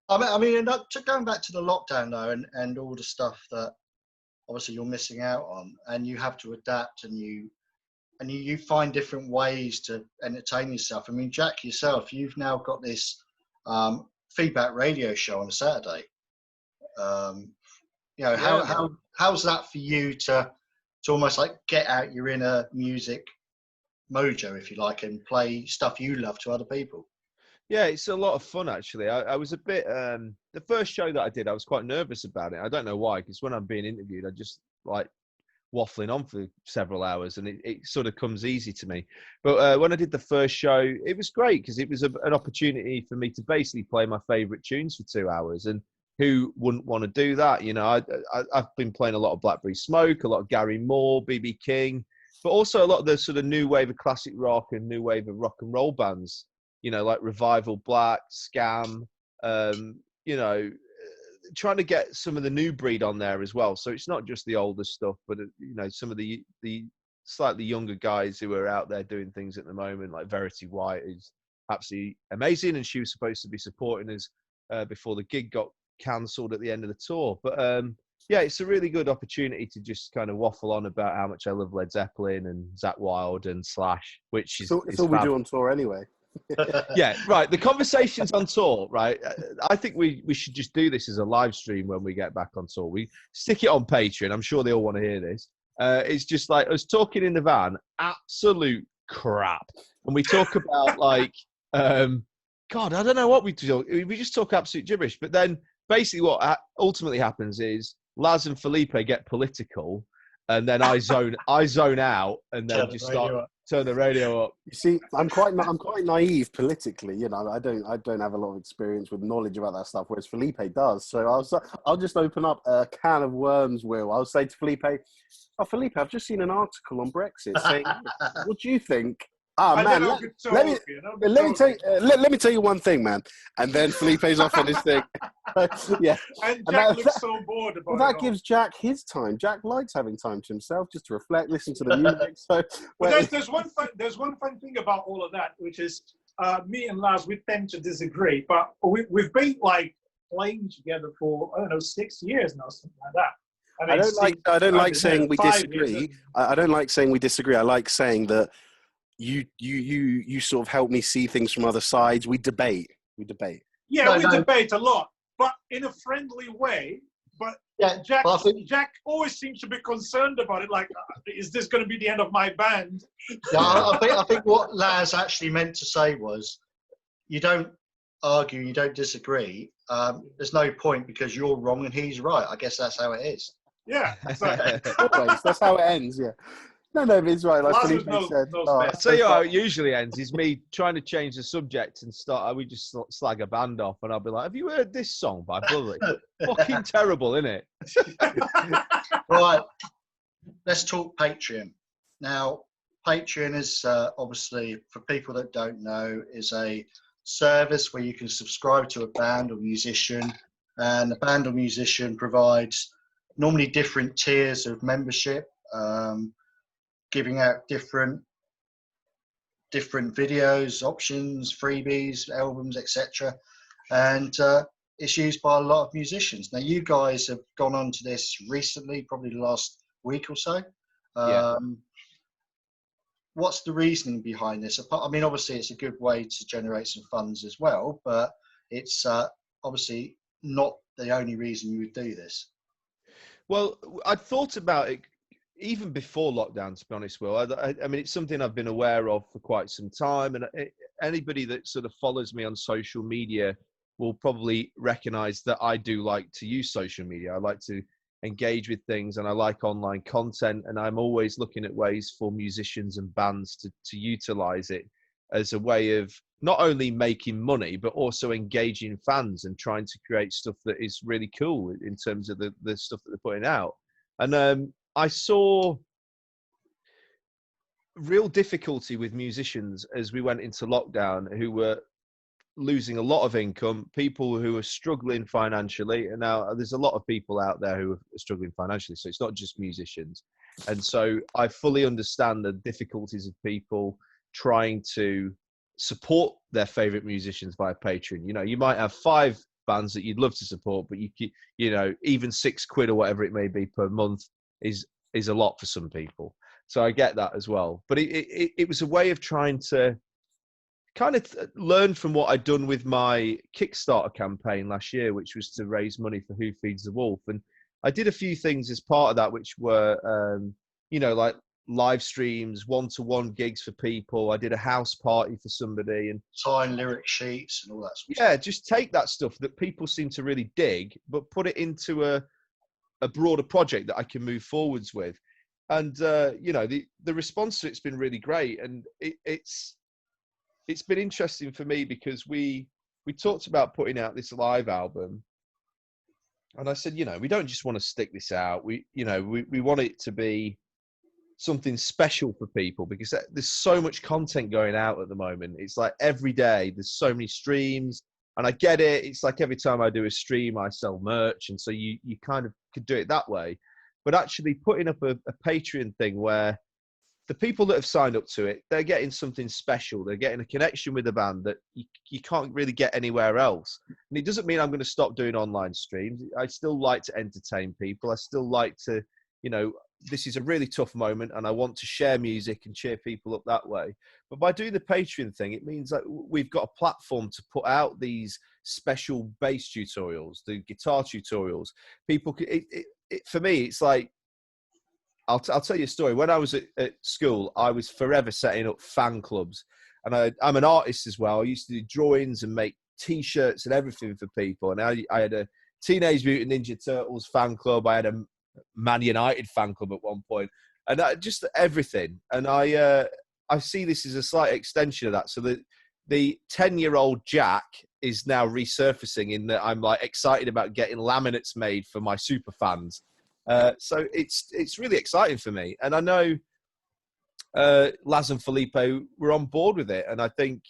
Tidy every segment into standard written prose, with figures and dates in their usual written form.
going back to the lockdown though, and all the stuff that obviously you're missing out on, and you have to adapt, and you find different ways to entertain yourself. I mean, Jack, yourself, you've now got this feedback radio show on a Saturday. How's that for you to almost like get out your inner music mojo, if you like, and play stuff you love to other people? Yeah, it's a lot of fun, actually. I was a bit, the first show that I did, I was quite nervous about it. I don't know why, because when I'm being interviewed, I just like waffling on for several hours, and it sort of comes easy to me. But when I did the first show, it was great because it was an opportunity for me to basically play my favourite tunes for 2 hours. And who wouldn't want to do that? You know, I've been playing a lot of Blackberry Smoke, a lot of Gary Moore, B.B. King, but also a lot of the sort of new wave of classic rock and new wave of rock and roll bands. You know, like Revival Black, Scam, trying to get some of the new breed on there as well. So it's not just the older stuff, but, some of the slightly younger guys who are out there doing things at the moment, like Verity White is absolutely amazing. And she was supposed to be supporting us before the gig got cancelled at the end of the tour. But it's a really good opportunity to just kind of waffle on about how much I love Led Zeppelin and Zakk Wylde and Slash, which is... It's all we do on tour anyway. Yeah, right. The conversations on tour, right? I think we should just do this as a live stream when we get back on tour. We stick it on Patreon. I'm sure they all want to hear this. It's just like us talking in the van, absolute crap. And we talk about like, God, I don't know what we do. We just talk absolute gibberish. But then basically what ultimately happens is Laz and Felipe get political, and then I zone out, and then just turn the radio up. You see, I'm quite naive politically. You know, I don't have a lot of experience with knowledge about that stuff, whereas Felipe does. So I'll just open up a can of worms. I'll say to Felipe, "Oh, Felipe, I've just seen an article on Brexit saying, what do you think?" Man, let me tell you one thing, man. And then Felipe's off on his thing. Yeah. And Jack looks so bored about it. That gives Jack his time. Jack likes having time to himself, just to reflect, listen to the music. So there's one fun thing about all of that, which is me and Laz, we tend to disagree, but we've been like playing together for 6 years now, something like that. I don't like saying we disagree. I don't like saying we disagree. I like saying that you sort of help me see things from other sides. We debate. Yeah, we debate a lot, but in a friendly way. But yeah, Jack always seems to be concerned about it. Like, is this going to be the end of my band? Yeah, I think what Laz actually meant to say was, you don't argue, you don't disagree. There's no point because you're wrong and he's right. I guess that's how it is. Yeah, exactly. Always, that's how it ends. Yeah. No, but it's right. Like Felipe said. I'll tell you how it usually ends is me trying to change the subject and we just slag a band off, and I'll be like, "Have you heard this song by Bully? Fucking terrible, isn't it?" Right. Let's talk Patreon. Now, Patreon is obviously, for people that don't know, is a service where you can subscribe to a band or musician, and the band or musician provides normally different tiers of membership. Giving out different videos, options, freebies, albums, etc. And it's used by a lot of musicians. Now, you guys have gone on to this recently, probably the last week or so. What's the reasoning behind this? I mean, obviously, it's a good way to generate some funds as well, but it's obviously not the only reason you would do this. Well, I'd thought about it even before lockdown, to be honest, Will. I mean, it's something I've been aware of for quite some time. And anybody that sort of follows me on social media will probably recognize that I do like to use social media. I like to engage with things, and I like online content. And I'm always looking at ways for musicians and bands to utilize it as a way of not only making money, but also engaging fans and trying to create stuff that is really cool in terms of the stuff that they're putting out. And I saw real difficulty with musicians as we went into lockdown, who were losing a lot of income, people who are struggling financially. And now there's a lot of people out there who are struggling financially. So it's not just musicians. And so I fully understand the difficulties of people trying to support their favorite musicians via Patreon. You know, you might have 5 bands that you'd love to support, but you know, even £6 or whatever it may be per month is a lot for some people. So I get that as well. But it was a way of trying to kind of learn from what I'd done with my Kickstarter campaign last year, which was to raise money for Who Feeds the Wolf. And I did a few things as part of that, which were, you know, like live streams, one-to-one gigs for people. I did a house party for somebody, and sign lyric sheets and all that sort of yeah, stuff. just take that stuff that people seem to really dig, but put it into a broader project that I can move forwards with. And you know, the response to it's been really great, and it's been interesting for me because we talked about putting out this live album, and I said, you know, we don't just want to stick this out. We want it to be something special for people, because there's so much content going out at the moment. It's like every day there's so many streams, and I get it. It's like every time I do a stream, I sell merch, and so you kind of could do it that way. But actually putting up a Patreon thing where the people that have signed up to it, they're getting something special. They're getting a connection with the band that you can't really get anywhere else. And it doesn't mean I'm going to stop doing online streams. I still like to entertain people. I still like to, you know, this is a really tough moment and I want to share music and cheer people up that way. But by doing the Patreon thing, it means that we've got a platform to put out these special bass tutorials, the guitar tutorials. People can, for me, it's like, I'll tell you a story. When I was at school, I was forever setting up fan clubs. And I'm an artist as well. I used to do drawings and make T-shirts and everything for people. And I had a Teenage Mutant Ninja Turtles fan club. I had a Man United fan club at one point. And just everything. And I see this as a slight extension of that. So the 10-year-old Jack is now resurfacing in that I'm like excited about getting laminates made for my super fans. So it's really exciting for me, and I know Laz and Felipe were on board with it, and I think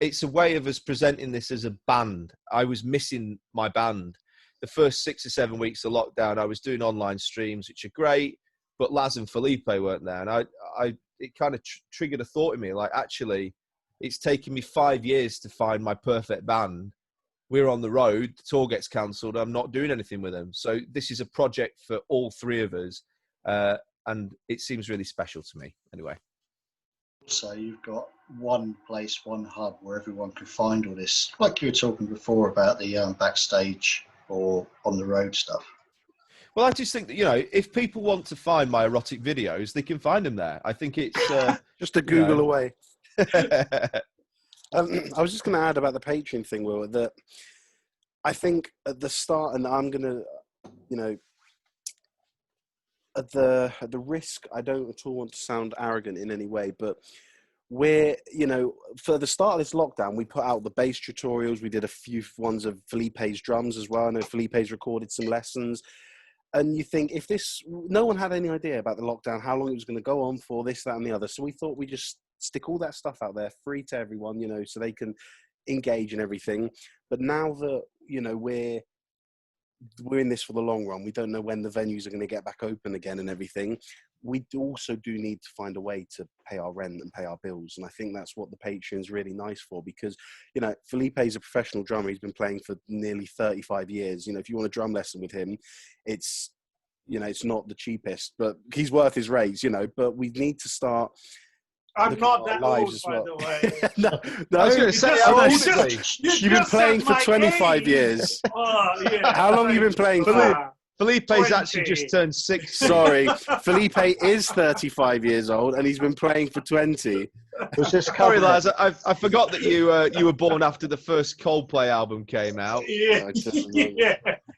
it's a way of us presenting this as a band. I was missing my band. The first 6 or 7 weeks of lockdown, I was doing online streams, which are great, but Laz and Felipe weren't there, and it kind of triggered a thought in me, like, actually, it's taken me 5 years to find my perfect band. We're on the road, the tour gets cancelled, I'm not doing anything with them. So this is a project for all three of us, and it seems really special to me anyway. So you've got one place, one hub where everyone can find all this, like you were talking before about the backstage or on the road stuff. Well, I just think that, you know, if people want to find my erotic videos, they can find them there. I think it's... just a Google away. I was just going to add about the Patreon thing, Will, that I think at the start, and I'm going to, you know, at the risk, I don't at all want to sound arrogant in any way, but we're, you know, for the start of this lockdown, we put out the bass tutorials. We did a few ones of Felipe's drums as well. I know Felipe's recorded some lessons. And you think, if this, no one had any idea about the lockdown, how long it was going to go on for, this, that, and the other. So we thought we'd just stick all that stuff out there free to everyone, you know, so they can engage and everything. But now that, you know, we're in this for the long run, we don't know when the venues are going to get back open again and everything. We also do need to find a way to pay our rent and pay our bills. And I think that's what the Patreon is really nice for, because, you know, Felipe's a professional drummer. He's been playing for nearly 35 years. You know, if you want a drum lesson with him, it's, you know, it's not the cheapest, but he's worth his rates, you know. But we need to start... I'm not that old, by the way. No, I was going to say, honestly, you've been playing for 25 years. Oh, yeah. How long have you been playing for? Felipe's 20. actually just turned 60. Sorry, Felipe is 35 years old and he's been playing for 20. Was this Sorry, Laz, I forgot that you were born after the first Coldplay album came out. Yeah,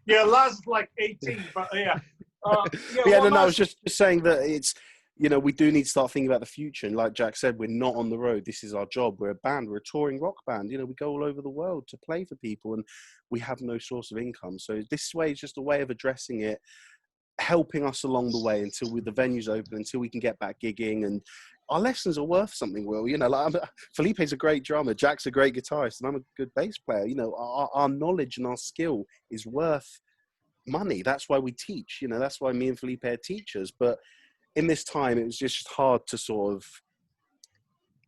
yeah, Laz is like 18, but yeah. No, I was just saying that it's, you know, we do need to start thinking about the future. And like Jack said, we're not on the road. This is our job. We're a band. We're a touring rock band. You know, we go all over the world to play for people and we have no source of income. So this way is just a way of addressing it, helping us along the way until the venue's open, until we can get back gigging. And our lessons are worth something, Will. You know, like Felipe's a great drummer. Jack's a great guitarist. And I'm a good bass player. You know, our knowledge and our skill is worth money. That's why we teach. You know, that's why me and Felipe are teachers. But in this time, it was just hard to sort of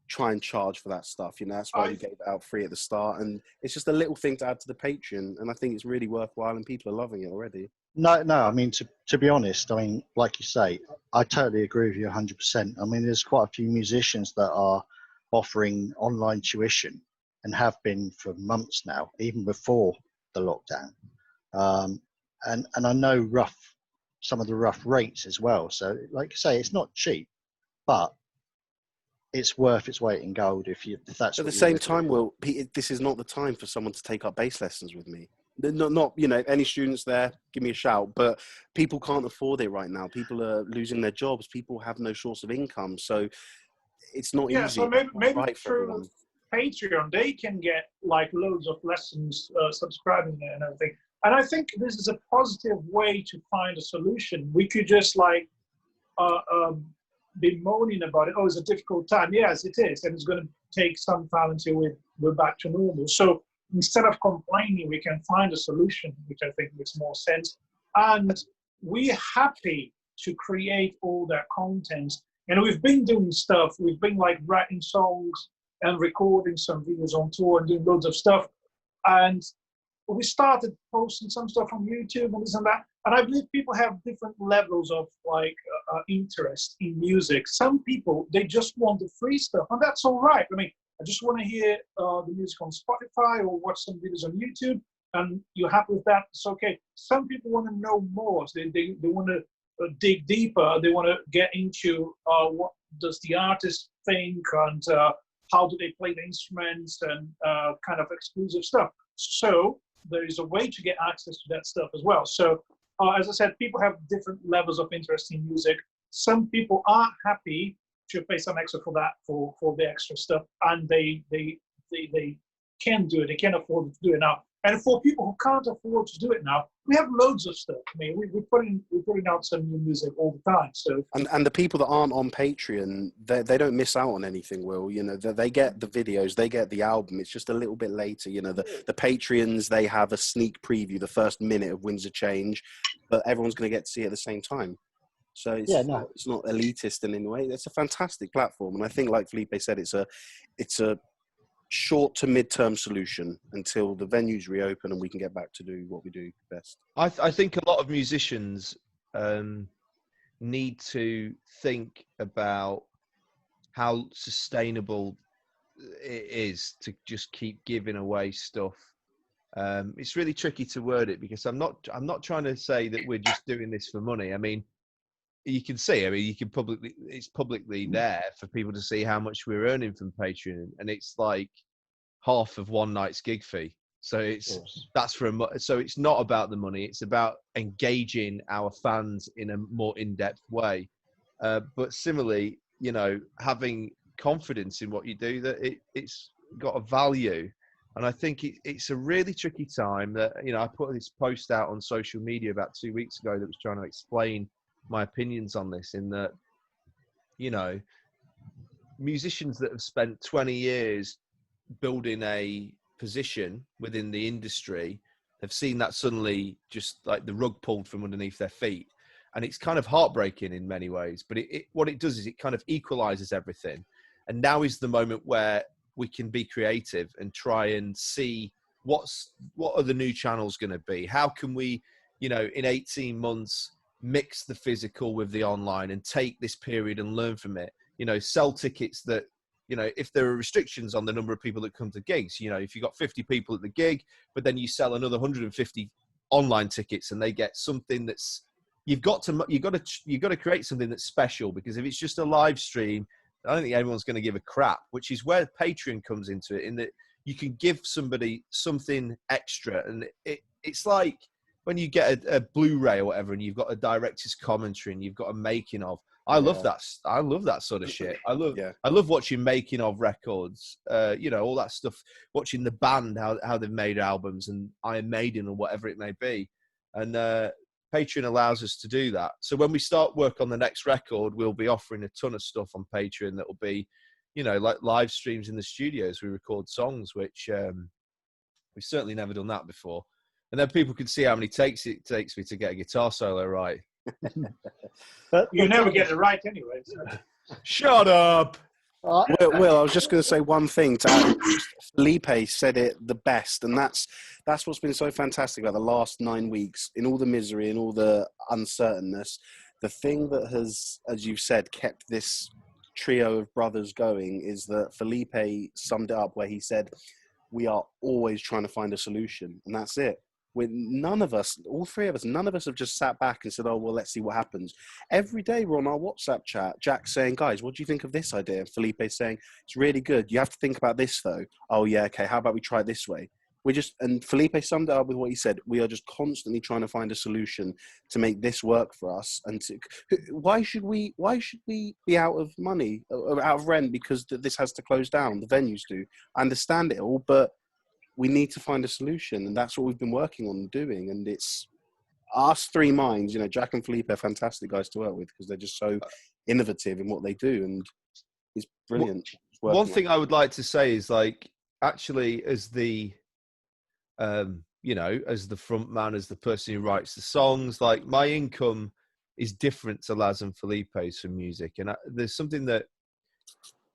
try and charge for that stuff. You know, that's why we gave it out free at the start, and it's just a little thing to add to the Patreon, and I think it's really worthwhile, and people are loving it already. No. I mean, to be honest, I mean, like you say, I totally agree with you 100%. I mean, there's quite a few musicians that are offering online tuition and have been for months now, even before the lockdown. And I know some of the rough rates as well. So, like I say, it's not cheap, but it's worth its weight in gold if that's At the what same you're time, Will, this is not the time for someone to take up bass lessons with me. Not you know, any students there, give me a shout. But people can't afford it right now. People are losing their jobs. People have no source of income, so it's not easy. So maybe right through Patreon they can get like loads of lessons, subscribing there and everything. And I think this is a positive way to find a solution. We could just like be moaning about it. Oh, it's a difficult time. Yes, it is, and it's going to take some time until we're back to normal. So instead of complaining, we can find a solution, which I think makes more sense. And we're happy to create all that content. And we've been doing stuff. We've been like writing songs and recording some videos on tour and doing loads of stuff. And we started posting some stuff on YouTube and this and that. And I believe people have different levels of like interest in music. Some people, they just want the free stuff, and that's all right. I mean, I just want to hear the music on Spotify or watch some videos on YouTube, and you're happy with that, it's okay. Some people want to know more. So they want to dig deeper. They want to get into what does the artist think, and how do they play the instruments, and kind of exclusive stuff. So there is a way to get access to that stuff as well. So as I said, people have different levels of interest in music. Some people are happy to pay some extra for that, for the extra stuff, and they can do it. They can afford to do it now. And for people who can't afford to do it now, we have loads of stuff. I mean, we're putting out some new music all the time. So and the people that aren't on Patreon, they don't miss out on anything. Will, you know, they get the videos, they get the album. It's just a little bit later. You know, the Patreons, they have a sneak preview, the first minute of Winds of Change, but everyone's going to get to see it at the same time. So it's not elitist in any way. It's a fantastic platform, and I think, like Felipe said, it's a short to mid-term solution until the venues reopen and we can get back to do what we do best. I think a lot of musicians need to think about how sustainable it is to just keep giving away stuff. It's really tricky to word it, because I'm not trying to say that we're just doing this for money. I mean, you can see, it's publicly there for people to see how much we're earning from Patreon, and it's like half of one night's gig fee. So so it's not about the money. It's about engaging our fans in a more in-depth way. But similarly, you know, having confidence in what you do, that it's got a value. And I think it's a really tricky time that, you know, I put this post out on social media about 2 weeks ago that was trying to explain my opinions on this, in that, you know, musicians that have spent 20 years building a position within the industry have seen that suddenly just like the rug pulled from underneath their feet. And it's kind of heartbreaking in many ways, but what it does is it kind of equalizes everything. And now is the moment where we can be creative and try and see what are the new channels going to be? How can we, you know, in 18 months, mix the physical with the online and take this period and learn from it? You know, sell tickets that, you know, if there are restrictions on the number of people that come to gigs, you know, if you've got 50 people at the gig, but then you sell another 150 online tickets and they get something that's, you've got to create something that's special, because if it's just a live stream, I don't think anyone's going to give a crap, which is where Patreon comes into it, in that you can give somebody something extra. And it's like when you get a Blu-ray or whatever, and you've got a director's commentary and you've got a making of. I love that. I love that sort of shit. I love watching making of records. You know, all that stuff. Watching the band, how they've made albums, and Iron Maiden or whatever it may be. And Patreon allows us to do that. So when we start work on the next record, we'll be offering a ton of stuff on Patreon that will be, you know, like live streams in the studios. We record songs, which we've certainly never done that before. And then people can see how many takes it takes me to get a guitar solo right. But you never get it right anyway. So. Shut up. Will, I was just going to say one thing to add. Felipe said it the best, and that's what's been so fantastic about the last 9 weeks, in all the misery and all the uncertainness. The thing that has, as you've said, kept this trio of brothers going is that Felipe summed it up where he said, we are always trying to find a solution, and that's it. None of us, all three of us, none of us have just sat back and said, oh, well, let's see what happens. Every day we're on our WhatsApp chat, Jack's saying, guys, what do you think of this idea? And Felipe's saying, it's really good. You have to think about this, though. Oh, yeah, okay, how about we try it this way? And Felipe summed it up with what he said. We are just constantly trying to find a solution to make this work for us. And why should we be out of money, or out of rent because this has to close down? The venues do. I understand it all, but we need to find a solution, and that's what we've been working on doing. And it's us three minds, Jack and Felipe are fantastic guys to work with because they're just so innovative in what they do, and it's brilliant. One thing I would like to say is, like, actually, as the as the front man, as the person who writes the songs, like, my income is different to Laz and Felipe's from music, and there's something that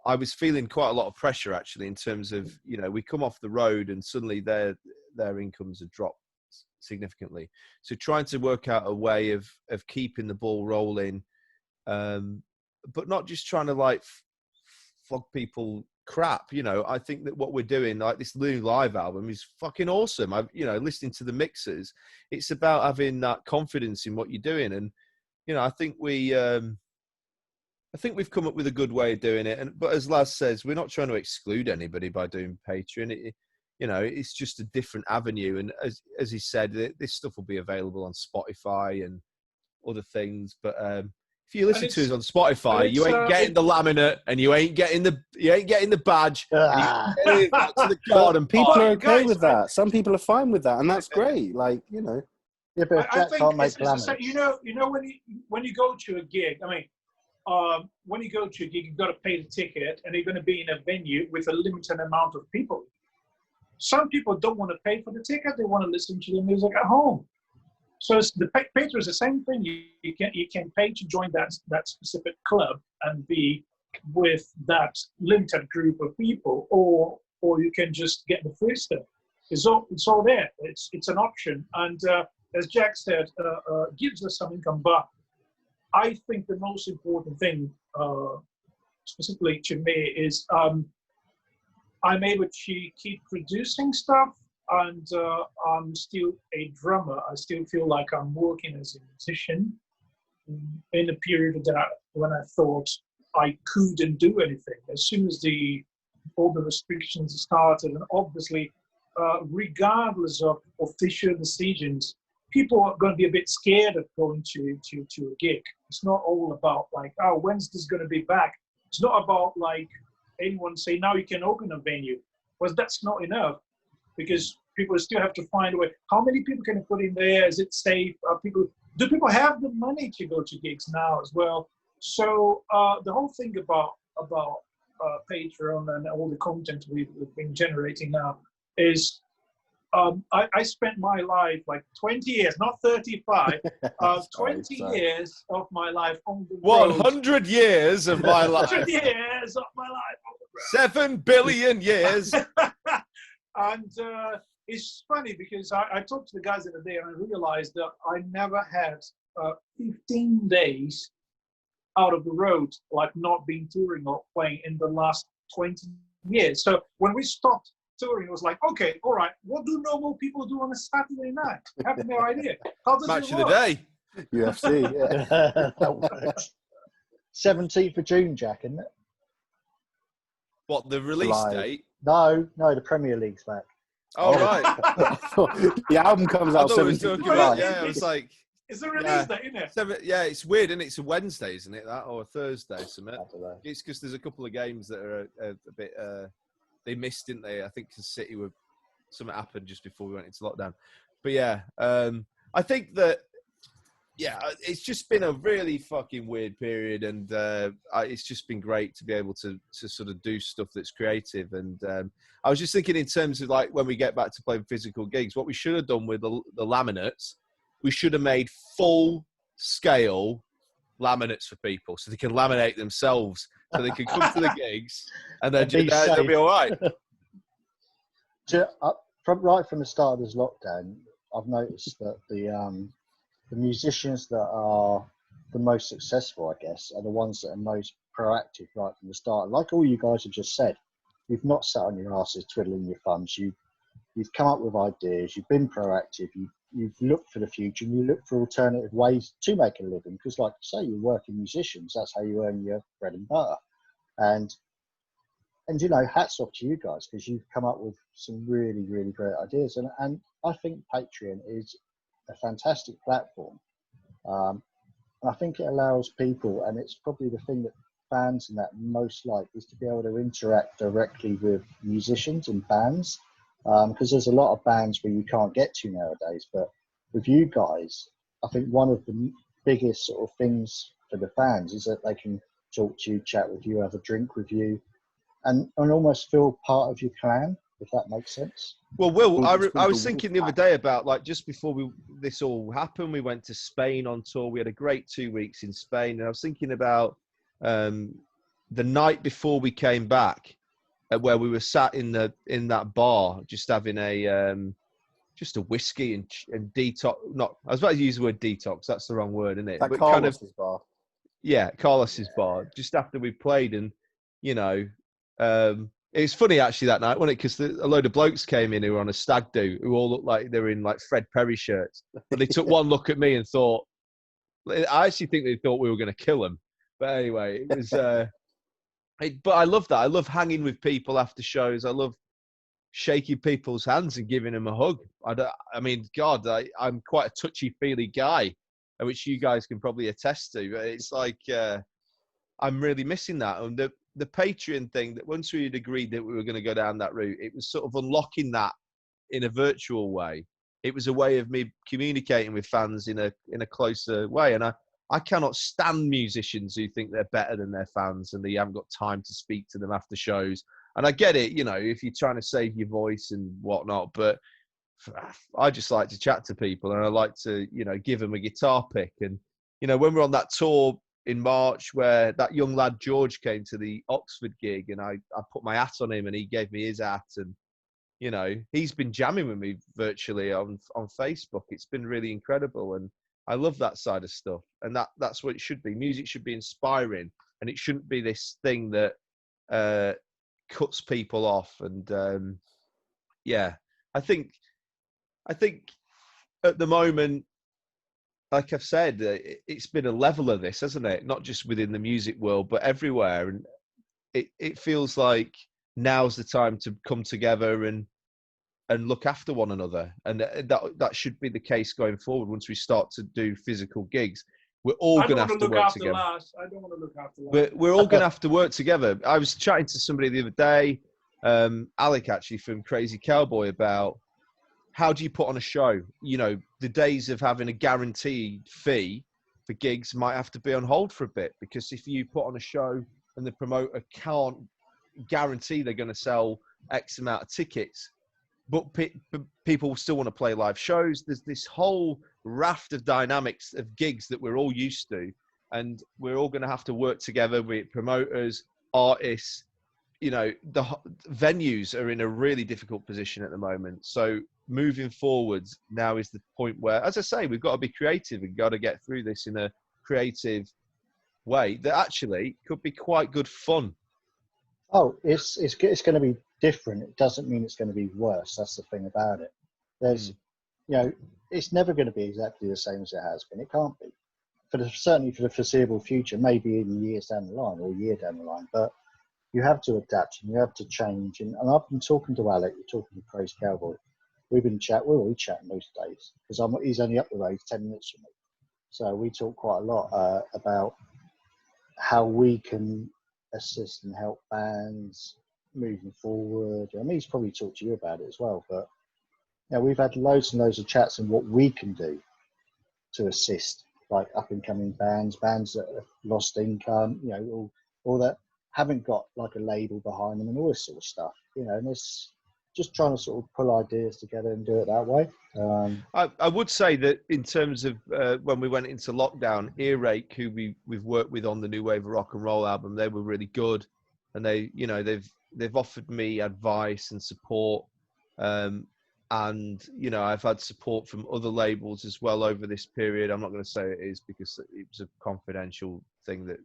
I was feeling quite a lot of pressure, actually, in terms of, we come off the road and suddenly their incomes have dropped significantly. So trying to work out a way of keeping the ball rolling, but not just trying to, like, flog people crap. I think that what we're doing, like this new live album, is fucking awesome. Listening to the mixes, it's about having that confidence in what you're doing. And, I think we've come up with a good way of doing it. But as Laz says, we're not trying to exclude anybody by doing Patreon. It's just a different avenue. And as he said, this stuff will be available on Spotify and other things. But if you listen to us on Spotify, you ain't getting the laminate, and you ain't getting the badge. And you ain't back to the garden. People are okay with that. Some people are fine with that, and that's great. Like, Yeah, but if Jack can't make laminate. When you go to a gig, when you go to a gig, you've got to pay the ticket, and you're going to be in a venue with a limited amount of people. Some people don't want to pay for the ticket; they want to listen to the music at home. So the Patreon is the same thing. You can pay to join that specific club and be with that limited group of people, or you can just get the free stuff. It's all there. It's an option, and as Jack said, gives us some income, but I think the most important thing, specifically to me, is I'm able to keep producing stuff, and I'm still a drummer. I still feel like I'm working as a musician in a period that when I thought I couldn't do anything. As soon as all the restrictions started, and obviously, regardless of official decisions, people are going to be a bit scared of going to a gig. It's not all about, like, oh, when's this going to be back? It's not about, like, anyone say, now you can open a venue. Well, that's not enough, because people still have to find a way. How many people can you put in there? Is it safe? Do people have the money to go to gigs now as well? So the whole thing about Patreon and all the content we've been generating now is, I spent my life, like 20 years, not 35, 20 years of my life on the road. 100 years of my life. 100 years of my life on the road. 7 billion years. And it's funny because I talked to the guys the other day, and I realized that I never had 15 days out of the road, like not being touring or playing in the last 20 years. So when we stopped touring, it was like, okay, all right, what do normal people do on a Saturday night? I have no idea. How does Match it of work? the day. UFC, yeah. 17th of June, Jack, isn't it? What, the release July. date? No, the Premier League's back. Oh, right. The album comes out I thought it was 17th of talking July. about, yeah, I was like, It's a release day, isn't it? yeah, it's weird, and it's a Wednesday, isn't it? That, or a Thursday, something. I don't know. It's because there's a couple of games that are a bit. They missed, didn't they? I think because City were, something happened just before we went into lockdown. But yeah, I think that, yeah, it's just been a really fucking weird period, and it's just been great to be able to sort of do stuff that's creative. And I was just thinking in terms of, like, when we get back to playing physical gigs, what we should have done with the laminates, we should have made full scale laminates for people so they can laminate themselves. so they can come to the gigs and then Be they'll safe. be all right. From the start of this lockdown, I've noticed that the musicians that are the most successful, I guess, are the ones that are most proactive right from the start. Like all you guys have just said, you've not sat on your asses twiddling your thumbs. You've come up with ideas. You've been proactive. You've looked for the future, and you look for alternative ways to make a living. Because, like I say, you're working musicians. That's how you earn your bread and butter. And you know, hats off to you guys, because you've come up with some really, really great ideas. And I think Patreon is a fantastic platform. And I think it allows people, and it's probably the thing that fans and that most like, is to be able to interact directly with musicians and bands. Because there's a lot of bands where you can't get to nowadays. But with you guys, I think one of the biggest sort of things for the fans is that they can talk to you, chat with you, have a drink with you, and almost feel part of your clan, if that makes sense. Well, Will, I was thinking the other day about, like, just before this all happened, we went to Spain on tour. We had a great 2 weeks in Spain, and I was thinking about the night before we came back, where we were sat in that bar, just having just a whiskey and detox. Not, I was about to use the word detox. That's the wrong word, isn't it? That But Carlos's bar. Yeah, Carlos's bar. Just after we played, and you know. It was funny actually that night, wasn't it? Because a load of blokes came in who were on a stag do, who all looked like they were in like Fred Perry shirts. But they took one look at me and thought, I actually think they thought we were going to kill them. But anyway, it was. But I love that. I love hanging with people after shows. I love shaking people's hands and giving them a hug. I mean, God, I'm quite a touchy-feely guy, which you guys can probably attest to. But it's like I'm really missing that. And the Patreon thing, that once we had agreed that we were going to go down that route, it was sort of unlocking that in a virtual way. It was a way of me communicating with fans in a closer way. And I cannot stand musicians who think they're better than their fans and they haven't got time to speak to them after shows. And I get it, you know, if you're trying to save your voice and whatnot, but I just like to chat to people, and I like to, you know, give them a guitar pick. And, you know, when we're on that tour in March, where that young lad George came to the Oxford gig, and I put my hat on him and he gave me his hat, and you know, he's been jamming with me virtually on Facebook. It's been really incredible, and I love that side of stuff. And that's what it should be. Music should be inspiring, and it shouldn't be this thing that cuts people off. And yeah, I think at the moment, like I've said, it's been a level of this, hasn't it? Not just within the music world, but everywhere. And it feels like now's the time to come together and look after one another. And that should be the case going forward. Once we start to do physical gigs, we're all going to have to work together. I don't want to look after Laz. We're all going to have to work together. I was chatting to somebody the other day, Alec actually from Crazy Cowboy, about how do you put on a show? You know, the days of having a guaranteed fee for gigs might have to be on hold for a bit, because if you put on a show and the promoter can't guarantee they're going to sell X amount of tickets, but people still want to play live shows, there's this whole raft of dynamics of gigs that we're all used to, and we're all going to have to work together with promoters, artists. You know, the venues are in a really difficult position at the moment. So moving forwards, now is the point where, as I say, we've got to be creative and got to get through this in a creative way that actually could be quite good fun. Oh, it's going to be different. It doesn't mean it's going to be worse. That's the thing about it. There's, you know, it's never going to be exactly the same as it has been. It can't be. Certainly for the foreseeable future, maybe in years down the line or a year down the line. But you have to adapt and you have to change. And I've been talking to Alec, you're talking to Crazy Cowboy. We're all chatting most days, because he's only up the road 10 minutes from me. So we talk quite a lot about how we can assist and help bands moving forward. I mean, he's probably talked to you about it as well, but you know, we've had loads and loads of chats on what we can do to assist, like up and coming bands that have lost income, you know, all that haven't got like a label behind them and all this sort of stuff, you know. And just trying to sort of pull ideas together and do it that way. I would say that in terms of when we went into lockdown, Earache, who we've worked with on the New Wave of Rock and Roll album, they were really good, and they've offered me advice and support, and I've had support from other labels as well over this period. I'm not going to say it is because it was a confidential thing that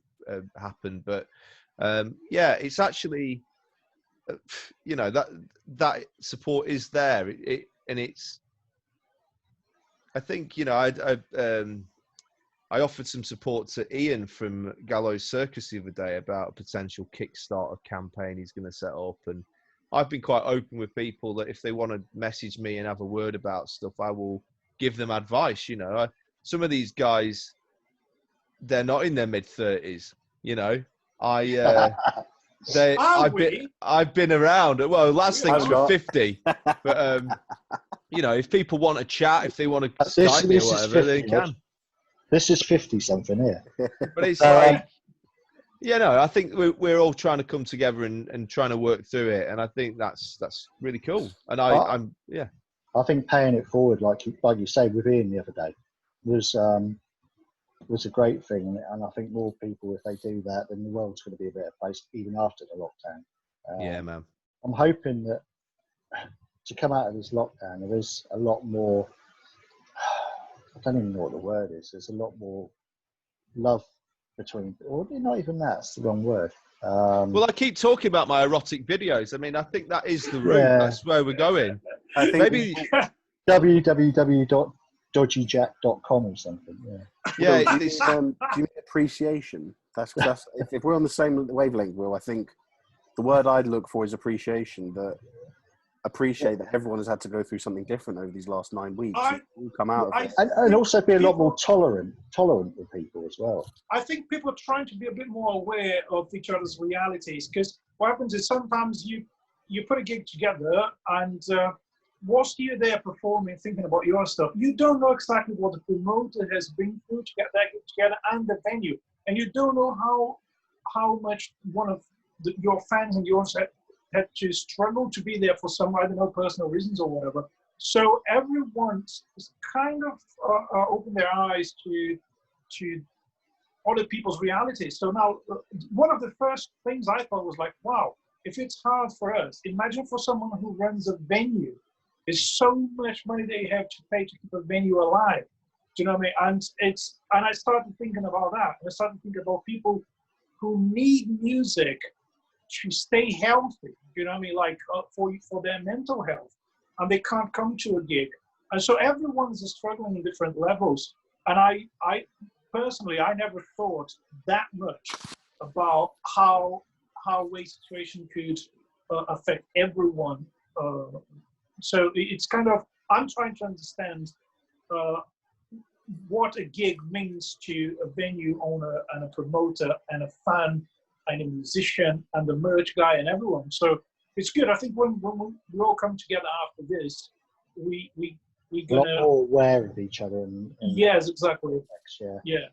happened, but it's actually that support is there. And it's. I think I offered some support to Ian from Gallows Circus the other day about a potential Kickstarter campaign he's going to set up, and I've been quite open with people that if they want to message me and have a word about stuff, I will give them advice. Some of these guys, they're not in their mid-30s. I've been around. Well, last thing we're 50, but if people want to chat, if they want to Skype me or whatever, 50, they can. This is 50-something here. But it's like, I think we're all trying to come together and trying to work through it, and I think that's really cool. And I think paying it forward, like you say with Ian the other day, was a great thing, and I think more people, if they do that, then the world's going to be a better place even after the lockdown. Yeah, man. I'm hoping that to come out of this lockdown, there is a lot more. I don't even know what the word is. There's a lot more love between, or not even that's the wrong word. Well, I keep talking about my erotic videos. I mean, I think that is the route. Yeah. That's where we're going. I think maybe www.dodgyjack.com or something. Yeah. Do you mean appreciation? That's if we're on the same wavelength, Will, I think the word I'd look for is appreciation. That appreciate that everyone has had to go through something different over these last 9 weeks. Come out of it. And also be a lot more tolerant with people as well. I think people are trying to be a bit more aware of each other's realities, because what happens is sometimes you put a gig together and whilst you're there performing, thinking about your stuff, you don't know exactly what the promoter has been through to get that gig together and the venue, and you don't know how much one of your fans and yours had to struggle to be there for some, I don't know, personal reasons or whatever. So everyone is kind of open their eyes to other people's realities. So now, one of the first things I thought was like, wow, if it's hard for us, imagine for someone who runs a venue. There's so much money they have to pay to keep a venue alive. Do you know what I mean? And I started thinking about that. I started thinking about people who need music to stay healthy, you know what I mean, like for their mental health, and they can't come to a gig. And so everyone's struggling in different levels. And I personally, I never thought that much about how a situation could affect everyone. So it's kind of, I'm trying to understand what a gig means to a venue owner and a promoter and a fan and a musician and the merch guy and everyone. So it's good. I think when we all come together after this, we're gonna a lot more aware of each other. And yes, exactly. Yeah. Yeah.